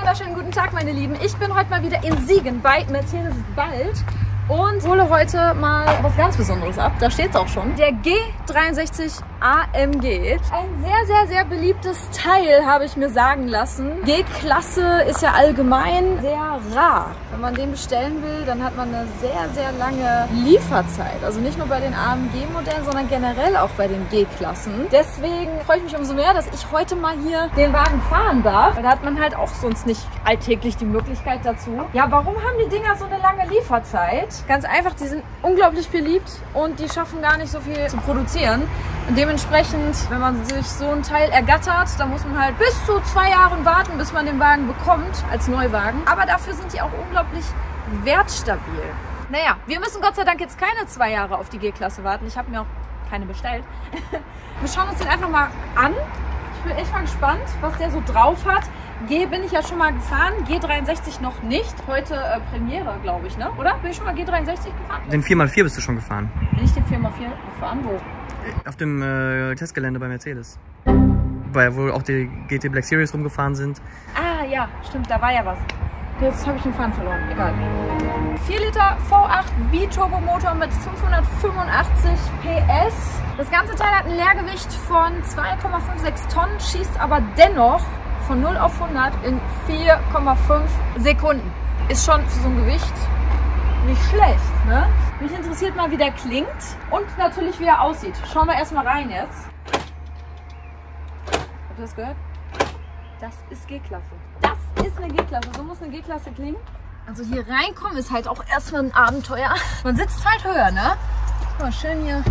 wunderschönen guten Tag, meine Lieben. Ich bin heute mal wieder in Siegen bei Mercedes-Benz und hole heute mal was ganz Besonderes ab. Da steht es auch schon. Der G63 AMG. Ein sehr beliebtes Teil, habe ich mir sagen lassen. G-Klasse ist ja allgemein sehr rar. Wenn man den bestellen will, dann hat man eine sehr lange Lieferzeit. Also nicht nur bei den AMG-Modellen, sondern generell auch bei den G-Klassen. Deswegen freue ich mich umso mehr, dass ich heute mal hier den Wagen fahren darf. Weil da hat man halt auch sonst nicht alltäglich die Möglichkeit dazu. Ja, warum haben die Dinger so eine lange Lieferzeit? Ganz einfach, die sind unglaublich beliebt und die schaffen gar nicht so viel zu produzieren. Und dementsprechend, wenn man sich so ein Teil ergattert, dann muss man halt bis zu 2 Jahren warten, bis man den Wagen bekommt als Neuwagen. Aber dafür sind die auch unglaublich wertstabil. Naja, wir müssen Gott sei Dank jetzt keine 2 Jahre auf die G-Klasse warten. Ich habe mir auch keine bestellt. Wir schauen uns den einfach mal an. Ich bin echt mal gespannt, was der so drauf hat. G bin ich ja schon mal gefahren, G63 noch nicht. Heute Premiere, glaube ich, ne? Oder? Bin ich schon mal G63 gefahren? Den 4x4 bist du schon gefahren. Bin ich den 4x4 gefahren? Wo? Auf dem Testgelände bei Mercedes. Wo auch die GT Black Series rumgefahren sind. Ah ja, stimmt, da war ja was. Jetzt habe ich den Faden verloren, egal. 4 Liter V8 Biturbomotor mit 585 PS. Das ganze Teil hat ein Leergewicht von 2,56 Tonnen, schießt aber dennoch von 0 auf 100 in 4,5 Sekunden. Ist schon für so ein Gewicht nicht schlecht, ne? Mich interessiert mal, wie der klingt und natürlich, wie er aussieht. Schauen wir erstmal rein jetzt. Habt ihr das gehört? Das ist G-Klasse. Das ist eine G-Klasse. So muss eine G-Klasse klingen. Also hier reinkommen ist halt auch erstmal ein Abenteuer. Man sitzt halt höher, ne? Mal schön hier.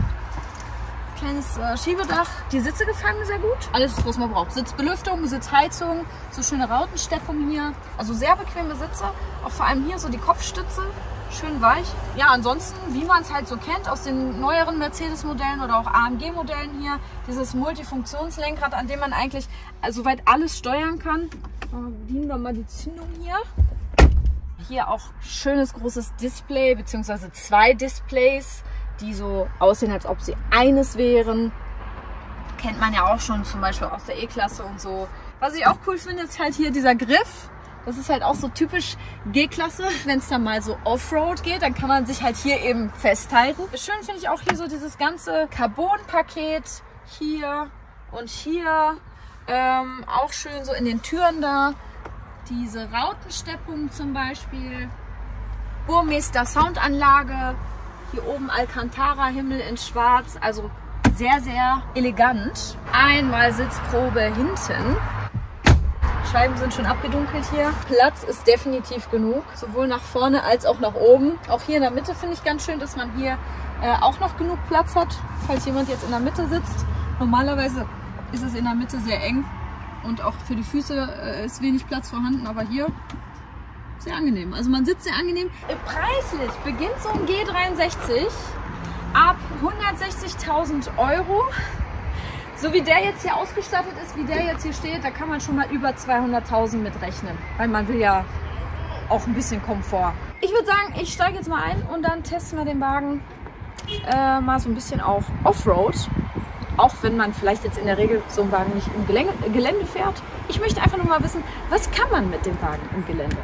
Kleines Schiebedach. Die Sitze gefallen mir sehr gut. Alles, was man braucht. Sitzbelüftung, Sitzheizung, so schöne Rautensteppung hier. Also sehr bequeme Sitze. Auch vor allem hier so die Kopfstütze. Schön weich. Ja, ansonsten, wie man es halt so kennt aus den neueren Mercedes-Modellen oder auch AMG-Modellen hier, dieses Multifunktionslenkrad, an dem man eigentlich soweit alles steuern kann. Bedienen wir mal die Zündung hier. Hier auch schönes großes Display, beziehungsweise 2 Displays, die so aussehen, als ob sie eines wären. Kennt man ja auch schon zum Beispiel aus der E-Klasse und so. Was ich auch cool finde, ist halt hier dieser Griff. Das ist halt auch so typisch G-Klasse. Wenn es dann mal so Offroad geht, dann kann man sich halt hier eben festhalten. Schön finde ich auch hier so dieses ganze Carbon-Paket hier und hier. Auch schön so in den Türen da. Diese Rautensteppung zum Beispiel. Burmester Soundanlage. Hier oben Alcantara, Himmel in Schwarz. Also sehr elegant. Einmal Sitzprobe hinten. Scheiben sind schon abgedunkelt hier. Platz ist definitiv genug, sowohl nach vorne als auch nach oben. Auch hier in der Mitte finde ich ganz schön, dass man hier auch noch genug Platz hat, falls jemand jetzt in der Mitte sitzt. Normalerweise ist es in der Mitte sehr eng und auch für die Füße ist wenig Platz vorhanden, aber hier sehr angenehm. Also man sitzt sehr angenehm. Preislich beginnt so ein G63 ab 160.000 €. So wie der jetzt hier ausgestattet ist, wie der jetzt hier steht, da kann man schon mal über 200.000 mit rechnen. Weil man will ja auch ein bisschen Komfort. Ich würde sagen, ich steige jetzt mal ein und dann testen wir den Wagen mal so ein bisschen auf Offroad. Auch wenn man vielleicht jetzt in der Regel so einen Wagen nicht im Gelände fährt. Ich möchte einfach nur mal wissen, was kann man mit dem Wagen im Gelände?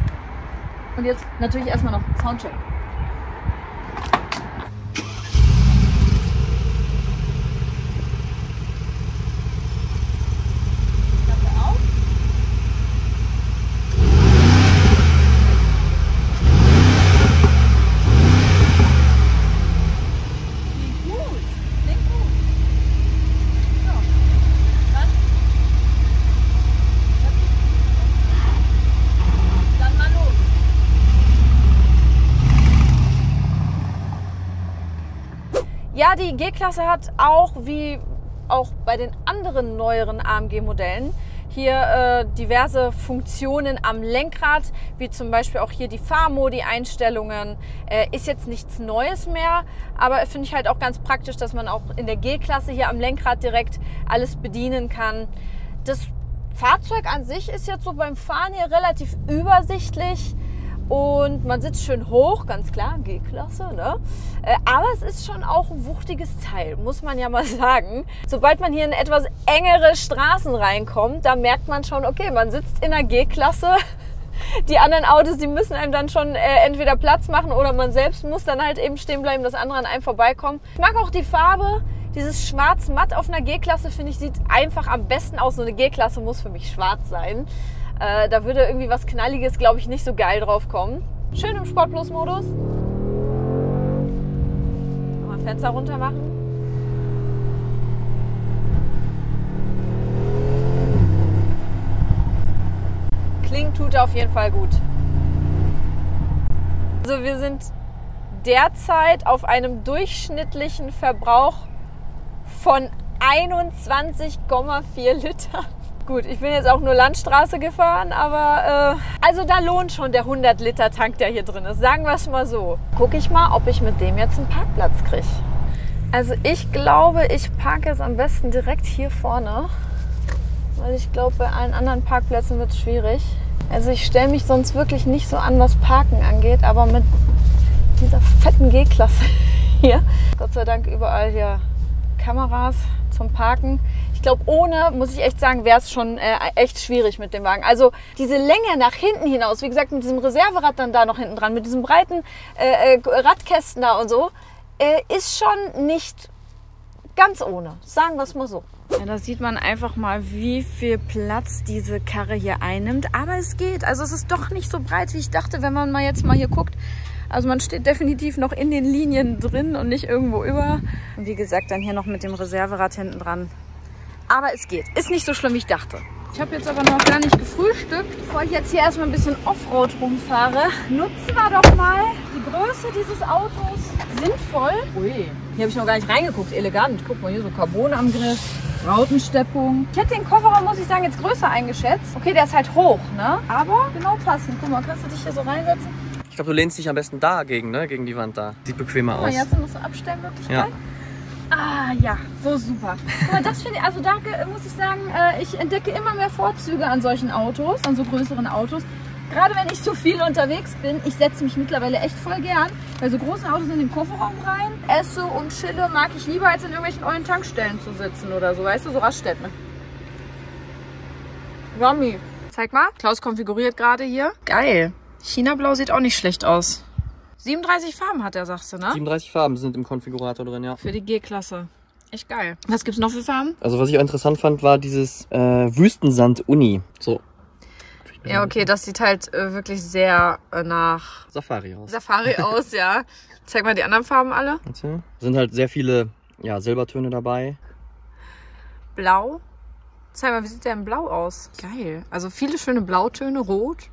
Und jetzt natürlich erstmal noch Soundcheck. Ja, die G-Klasse hat auch, wie auch bei den anderen neueren AMG-Modellen, hier diverse Funktionen am Lenkrad, wie zum Beispiel auch hier die Fahrmodi-Einstellungen. Ist jetzt nichts Neues mehr, aber finde ich halt auch ganz praktisch, dass man auch in der G-Klasse hier am Lenkrad direkt alles bedienen kann. Das Fahrzeug an sich ist jetzt so beim Fahren hier relativ übersichtlich. Und man sitzt schön hoch, ganz klar, G-Klasse, ne? Aber es ist schon auch ein wuchtiges Teil, muss man ja mal sagen. Sobald man hier in etwas engere Straßen reinkommt, da merkt man schon, okay, man sitzt in der G-Klasse. die anderen Autos, die müssen einem dann schon entweder Platz machen oder man selbst muss dann halt eben stehen bleiben, dass andere an einem vorbeikommen. Ich mag auch die Farbe. Dieses schwarz-matt auf einer G-Klasse, finde ich, sieht einfach am besten aus. So eine G-Klasse muss für mich schwarz sein. Da würde irgendwie was Knalliges, glaube ich, nicht so geil drauf kommen. Schön im Sport-Plus-Modus. Nochmal Fenster runter machen. Klingt tut auf jeden Fall gut. Also wir sind derzeit auf einem durchschnittlichen Verbrauch von 21,4 Liter. Gut, ich bin jetzt auch nur Landstraße gefahren, aber also da lohnt schon der 100 Liter Tank, der hier drin ist. Sagen wir es mal so. Gucke ich mal, ob ich mit dem jetzt einen Parkplatz kriege. Also ich glaube, ich parke jetzt am besten direkt hier vorne. Weil ich glaube, bei allen anderen Parkplätzen wird es schwierig. Also ich stelle mich sonst wirklich nicht so an, was Parken angeht, aber mit dieser fetten G-Klasse hier, Gott sei Dank überall hier Kameras zum Parken. Ich glaube, ohne, muss ich echt sagen, wäre es schon echt schwierig mit dem Wagen. Also diese Länge nach hinten hinaus, wie gesagt, mit diesem Reserverad dann da noch hinten dran, mit diesem breiten Radkästen da und so, ist schon nicht ganz ohne. Sagen wir es mal so. Ja, da sieht man einfach mal, wie viel Platz diese Karre hier einnimmt. Aber es geht. Also es ist doch nicht so breit, wie ich dachte, wenn man mal jetzt mal hier guckt. Also man steht definitiv noch in den Linien drin und nicht irgendwo über. Und wie gesagt, dann hier noch mit dem Reserverad hinten dran. Aber es geht. Ist nicht so schlimm, wie ich dachte. Ich habe jetzt aber noch gar nicht gefrühstückt. Bevor ich jetzt hier erstmal ein bisschen Offroad rumfahre, nutzen wir doch mal die Größe dieses Autos sinnvoll. Ui, hier habe ich noch gar nicht reingeguckt. Elegant. Guck mal, hier so Carbon am Griff. Rautensteppung. Ich hätte den Kofferraum, muss ich sagen, jetzt größer eingeschätzt. Okay, der ist halt hoch, ne? Aber genau passend. Guck mal, kannst du dich hier so reinsetzen? Ich glaube, du lehnst dich am besten dagegen, ne? Gegen die Wand da. Sieht bequemer aus. Jetzt noch so Abstellmöglichkeit. Ja. Ah ja, so super. Guck mal, das finde ich, also da muss ich sagen, ich entdecke immer mehr Vorzüge an solchen Autos, an so größeren Autos. Gerade wenn ich so viel unterwegs bin, ich setze mich mittlerweile echt voll gern bei so großen Autos in den Kofferraum rein. Esse und chille mag ich lieber, als in irgendwelchen ollen Tankstellen zu sitzen oder so, weißt du, so Raststätten. Yummy. Zeig mal, Klaus konfiguriert gerade hier. Geil. China-Blau sieht auch nicht schlecht aus. 37 Farben hat er, sagst du, ne? 37 Farben sind im Konfigurator drin, ja. Für die G-Klasse. Echt geil. Was gibt's noch für Farben? Also was ich auch interessant fand, war dieses Wüstensand-Uni. So. Ja, okay, das sieht halt wirklich sehr nach Safari aus. Safari aus, ja. Zeig mal die anderen Farben alle. Okay. Sind halt sehr viele Silbertöne dabei. Blau. Zeig mal, wie sieht der in Blau aus? Geil. Also viele schöne Blautöne, Rot.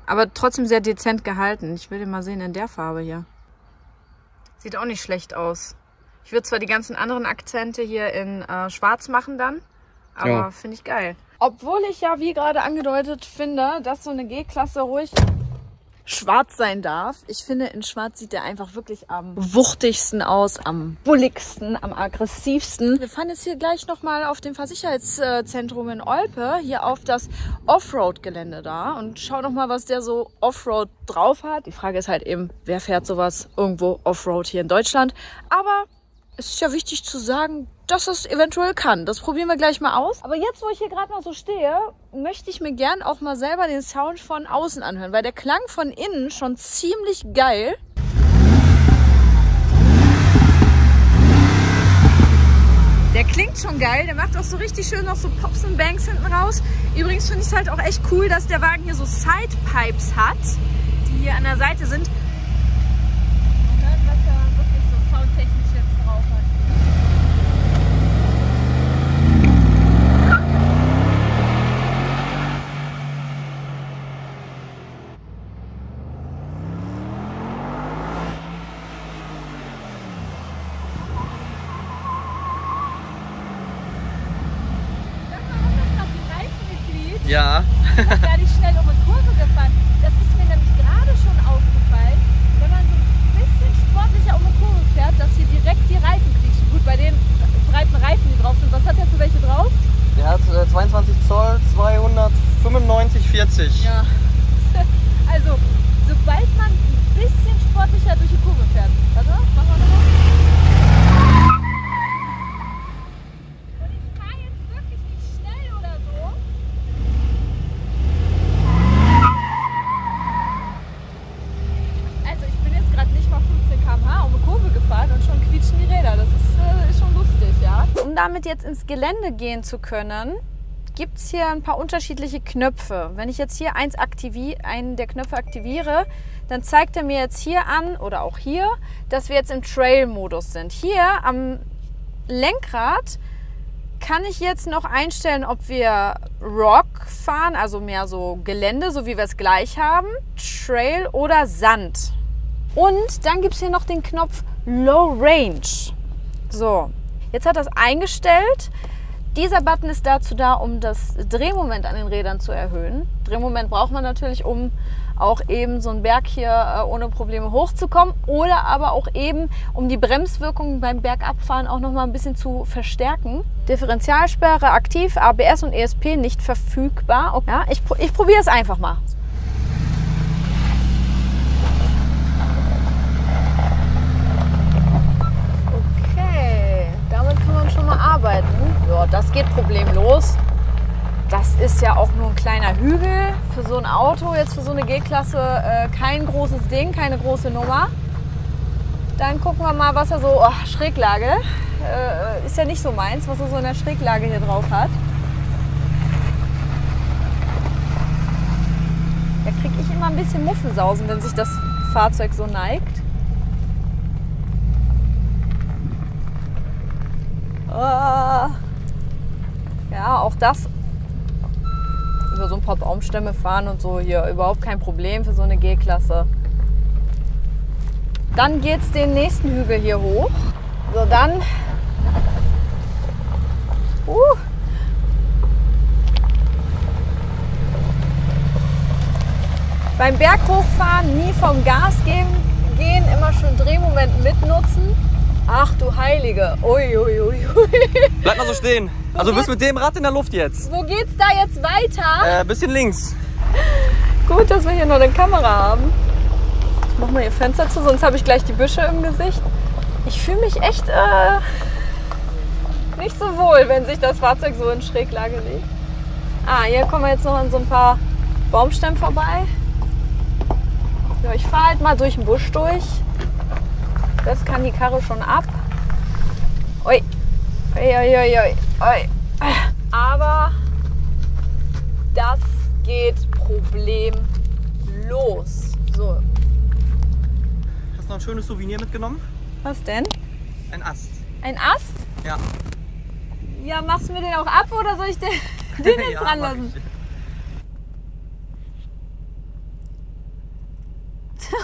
Aber trotzdem sehr dezent gehalten. Ich will den mal sehen in der Farbe hier. Sieht auch nicht schlecht aus. Ich würde zwar die ganzen anderen Akzente hier in Schwarz machen dann, aber ja, finde ich geil. Obwohl ich ja, wie gerade angedeutet, finde, dass so eine G-Klasse ruhig schwarz sein darf. Ich finde, in Schwarz sieht der einfach wirklich am wuchtigsten aus, am bulligsten, am aggressivsten. Wir fahren jetzt hier gleich nochmal auf dem Fahrsicherheitszentrum in Olpe, hier auf das Offroad-Gelände da und schau nochmal, was der so Offroad drauf hat. Die Frage ist halt eben, wer fährt sowas irgendwo Offroad hier in Deutschland? Aber es ist ja wichtig zu sagen, dass es eventuell kann. Das probieren wir gleich mal aus. Aber jetzt, wo ich hier gerade noch so stehe, möchte ich mir gern auch mal selber den Sound von außen anhören, weil der klang von innen schon ziemlich geil. Der klingt schon geil, der macht auch so richtig schön noch so Pops und Bangs hinten raus. Übrigens finde ich es halt auch echt cool, dass der Wagen hier so Sidepipes hat, die hier an der Seite sind. Man hört, was er wirklich so soundtechnisch jetzt drauf hat. Ja. Ich habe gar nicht schnell um eine Kurve gefahren. Das ist mir nämlich gerade schon aufgefallen, wenn man so ein bisschen sportlicher um eine Kurve fährt, dass hier direkt die Reifen quietschen. Gut, bei den breiten Reifen, die drauf sind. Was hat der für welche drauf? Der hat 22 Zoll, 295, 40. Ja. Also, sobald man ein bisschen sportlicher durch die Kurve fährt. Warte, machen wir nochmal. Und ich fahre jetzt wirklich nicht schnell oder so. damit jetzt ins Gelände gehen zu können, gibt es hier ein paar unterschiedliche Knöpfe. Wenn ich jetzt hier einen der Knöpfe aktiviere, dann zeigt er mir jetzt hier an, oder auch hier, dass wir jetzt im Trail-Modus sind. Hier am Lenkrad kann ich jetzt noch einstellen, ob wir Rock fahren, also mehr so Gelände, so wie wir es gleich haben, Trail oder Sand. Und dann gibt es hier noch den Knopf Low Range. So, jetzt hat er es eingestellt. Dieser Button ist dazu da, um das Drehmoment an den Rädern zu erhöhen. Drehmoment braucht man natürlich, um auch eben so einen Berg hier ohne Probleme hochzukommen oder aber auch eben, um die Bremswirkung beim Bergabfahren auch noch mal ein bisschen zu verstärken. Differentialsperre aktiv, ABS und ESP nicht verfügbar. Okay. Ja, ich probiere es einfach mal. Okay, damit kann man schon mal arbeiten. Ja, das geht problemlos. Das ist ja auch nur ein kleiner Hügel für so ein Auto, jetzt für so eine G-Klasse kein großes Ding, keine große Nummer. Dann gucken wir mal, was er so, Schräglage, ist ja nicht so meins, was er so in der Schräglage hier drauf hat. Da kriege ich immer ein bisschen Muffensausen, wenn sich das Fahrzeug so neigt. Ja, auch das über so ein paar Baumstämme fahren und so hier überhaupt kein Problem für so eine G-Klasse. Dann geht es den nächsten Hügel hier hoch. So, dann beim Berg hochfahren nie vom Gas gehen, immer schön Drehmoment mitnutzen. Ach du Heilige, uiuiui. Bleib mal so stehen. Also du bist mit dem Rad in der Luft jetzt. Wo geht's da jetzt weiter? Bisschen links. Gut, dass wir hier noch eine Kamera haben. Ich mach mal ihr Fenster zu, sonst habe ich gleich die Büsche im Gesicht. Ich fühle mich echt nicht so wohl, wenn sich das Fahrzeug so in Schräglage legt. Hier kommen wir jetzt noch an so ein paar Baumstämmen vorbei. Ja, ich fahre halt mal durch den Busch durch. Das kann die Karre schon ab. Ui. Ui. Aber das geht problemlos. So. Hast du noch ein schönes Souvenir mitgenommen? Was denn? Ein Ast. Ein Ast? Ja. Ja, machst du mir den auch ab oder soll ich den jetzt Ja, ranlassen?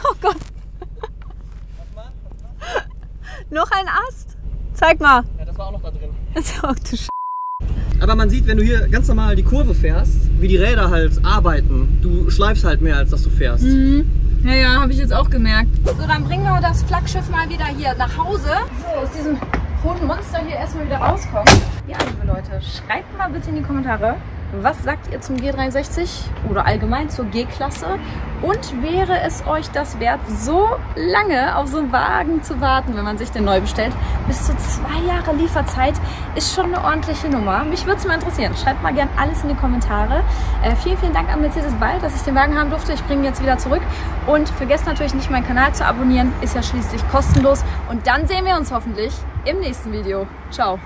Oh Gott. Noch ein Ast? Zeig mal. Ja, das war auch noch da drin. Oh, du Sch Aber man sieht, wenn du hier ganz normal die Kurve fährst, wie die Räder halt arbeiten. Du schleifst halt mehr, als dass du fährst. Ja, habe ich jetzt auch gemerkt. So, dann bringen wir das Flaggschiff mal wieder hier nach Hause. So, aus diesem hohen Monster hier erstmal wieder rauskommen. Ja, liebe Leute, schreibt mal bitte in die Kommentare, was sagt ihr zum G63 oder allgemein zur G-Klasse? Und wäre es euch das wert, so lange auf so einen Wagen zu warten, wenn man sich den neu bestellt? Bis zu 2 Jahre Lieferzeit ist schon eine ordentliche Nummer. Mich würde es mal interessieren. Schreibt mal gern alles in die Kommentare. Vielen Dank an Mercedes-Benz, dass ich den Wagen haben durfte. Ich bringe ihn jetzt wieder zurück. Und vergesst natürlich nicht, meinen Kanal zu abonnieren. Ist ja schließlich kostenlos. Und dann sehen wir uns hoffentlich im nächsten Video. Ciao.